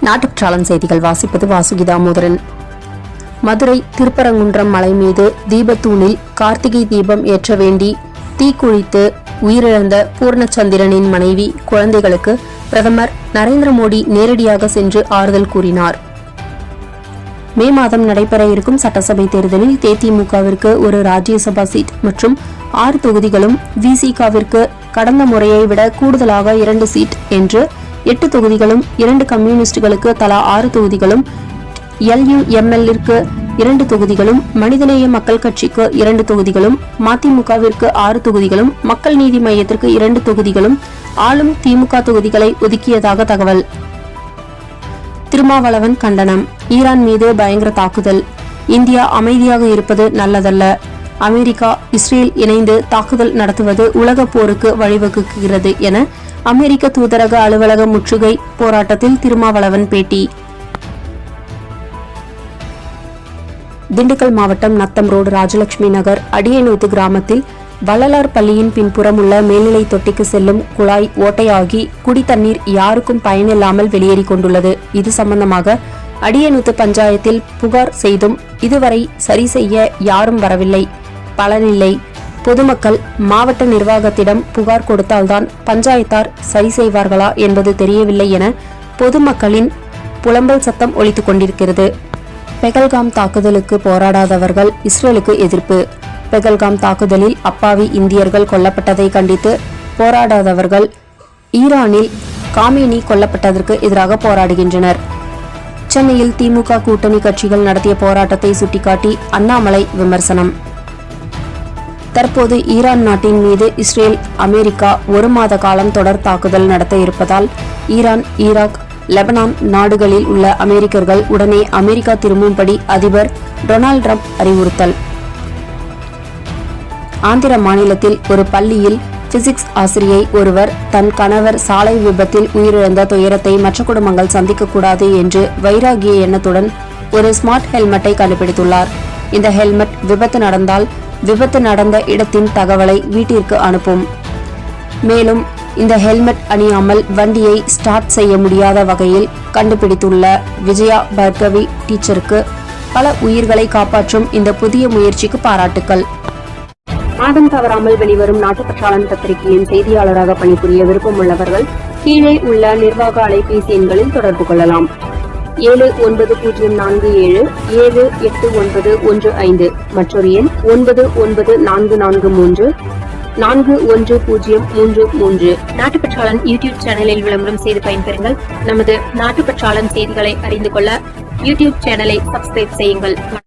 நாட்டுப்பற்றாளன் செய்திகள் வாசிப்பது வாசுகி தாமோதரன். மதுரை திருப்பரங்குன்றம் மலை மீது தீபத்தூணில் கார்த்திகை தீபம் ஏற்ற வேண்டி தீக்குளித்து உயிரிழந்த பூர்ணச்சந்திரனின் மனைவி குழந்தைகளுக்கு பிரதமர் நரேந்திர மோடி நேரடியாக சென்று ஆறுதல் கூறினார். மே மாதம் நடைபெற இருக்கும் சட்டசபை தேர்தலில் தேதிமுகவிற்கு ஒரு ராஜ்யசபா சீட் மற்றும் 6 தொகுதிகளும், விசிகாவிற்கு கடந்த முறையை விட கூடுதலாக 2 சீட் என்று 8 தொகுதிகளும், 2 கம்யூனிஸ்டுகளுக்கு தலா 6 தொகுதிகளும், LUMLற்கு 2 தொகுதிகளும், மனிதநேய மக்கள் கட்சிக்கு 2 தொகுதிகளும், மதிமுகவிற்கு 6 தொகுதிகளும், மக்கள் நீதி மையத்திற்கு 2 தொகுதிகளும், ஆளும் திமுக தொகுதிகளை ஒதுக்கியதாக தகவல். திருமாவளவன் கண்டனம். ஈரான் மீது பயங்கர தாக்குதல். இந்தியா அமைதியாக இருப்பது நல்லதல்ல. அமெரிக்கா, இஸ்ரேல் இணைந்து தாக்குதல் நடத்துவது உலக போருக்கு வழிவகுக்கிறது என அமெரிக்க தூதரக அலுவலக முற்றுகை போராட்டத்தில் திருமாவளவன் பேட்டி. திண்டுக்கல் மாவட்டம் நத்தம் ரோடு ராஜலட்சுமி நகர் அடியனூத்து கிராமத்தில் வள்ளலார் பள்ளியின் பின்புறம் உள்ள மேல்நிலை தொட்டிக்கு செல்லும் குழாய் ஓட்டையாகி குடித்தண்ணீர் யாருக்கும் பயனில்லாமல் வெளியேறி கொண்டுள்ளது. இது சம்பந்தமாக அடியனூத்து பஞ்சாயத்தில் புகார் செய்தும் இதுவரை சரி செய்ய யாரும் வரவில்லை. பலனில்லை. பொதுமக்கள் மாவட்ட நிர்வாகத்திடம் புகார் கொடுத்தால்தான் பஞ்சாயத்தார் சரி செய்வார்களா என்பது தெரியவில்லை என பொதுமக்களின் புலம்பல் சத்தம் ஒலித்துக் கொண்டிருக்கிறது. பெகல்காம் தாக்குதலுக்கு போராடாதவர்கள் இஸ்ரேலுக்கு எதிர்ப்பு. பெகல்காம் தாக்குதலில் அப்பாவி இந்தியர்கள் கொல்லப்பட்டதை கண்டித்து போராடாதவர்கள் ஈரானில் காமேனி கொல்லப்பட்டதற்கு எதிராக போராடுகின்றனர். சென்னையில் திமுக கூட்டணி கட்சிகள் நடத்திய போராட்டத்தை சுட்டிக்காட்டி அண்ணாமலை விமர்சனம். தற்போது ஈரான் நாட்டின் மீது இஸ்ரேல், அமெரிக்கா 1 மாத காலம் தொடர் தாக்குதல் நடத்த இருப்பதால் ஈரான், ஈராக், லெபனான் நாடுகளில் உள்ள அமெரிக்கர்கள் உடனே அமெரிக்கா திரும்பும்படி அதிபர் டொனால்ட் ட்ரம்ப் அறிவுறுத்தல். ஆந்திர மாநிலத்தில் ஒரு பள்ளியில் பிசிக்ஸ் ஆசிரியை ஒருவர் தன் கணவர் சாலை விபத்தில் உயிரிழந்த துயரத்தை மற்ற குடும்பங்கள் சந்திக்கக்கூடாது என்று வைராகிய எண்ணத்துடன் ஒரு ஸ்மார்ட் ஹெல்மெட்டை கண்டுபிடித்துள்ளார். இந்த ஹெல்மெட் விபத்து நடந்தால் விபத்து நடந்த இடத்தின் தகவலை வீட்டிற்கு அனுப்பும். மேலும் இந்த ஹெல்மெட் அணியாமல் வண்டியை ஸ்டார்ட் செய்ய முடியாத வகையில் கண்டுபிடித்துள்ள விஜயா பார்கவி டீச்சருக்கு பல உயிர்களை காப்பாற்றும் இந்த புதிய முயற்சிக்கு பாராட்டுக்கள். மாதம் தவறாமல் வெளிவரும் நாட்டுப்பற்றாளன் பத்திரிகையின் செய்தியாளராக பணிபுரிய விருப்பம் உள்ளவர்கள் கீழே உள்ள நிர்வாக அலைபேசி எண்களில் தொடர்பு கொள்ளலாம். 7947789115 மற்றொரு எண் 9944341033. நாட்டுப்பற்றாளன் யூடியூப் சேனலில் விளம்பரம் செய்து பயன்பெறுங்கள். நமது நாட்டுப்பற்றாளன் செய்திகளை அறிந்து கொள்ள யூடியூப் சேனலை சப்ஸ்கிரைப் செய்யுங்கள்.